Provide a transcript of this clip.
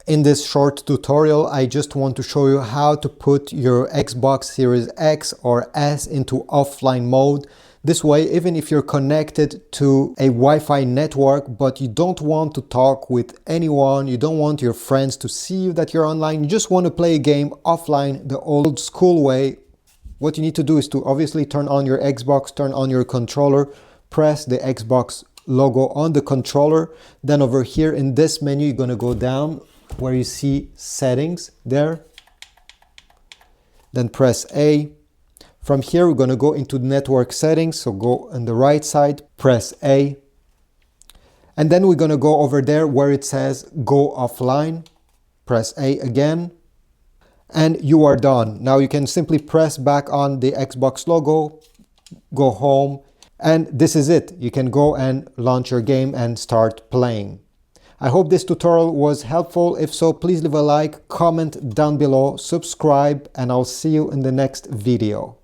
In this short tutorial, I just want to show you how to put your Xbox Series X or S into offline mode. This way, even if you're connected to a Wi-Fi network, but you don't want to talk with anyone, you don't want your friends to see that you're online, you just want to play a game offline the old school way, what you need to do is to obviously turn on your Xbox, turn on your controller, press the Xbox logo on the controller. Then over here in this menu, you're going to go down where you see settings there. Then press A. From here, we're going to go into network settings. So go on the right side, press A. And then we're going to go over there where it says go offline. Press A again. And you are done. Now you can simply press back on the Xbox logo, go home, and this is it. You can go and launch your game and start playing. I hope this tutorial was helpful. If so, please leave a like, comment down below, subscribe, and I'll see you in the next video.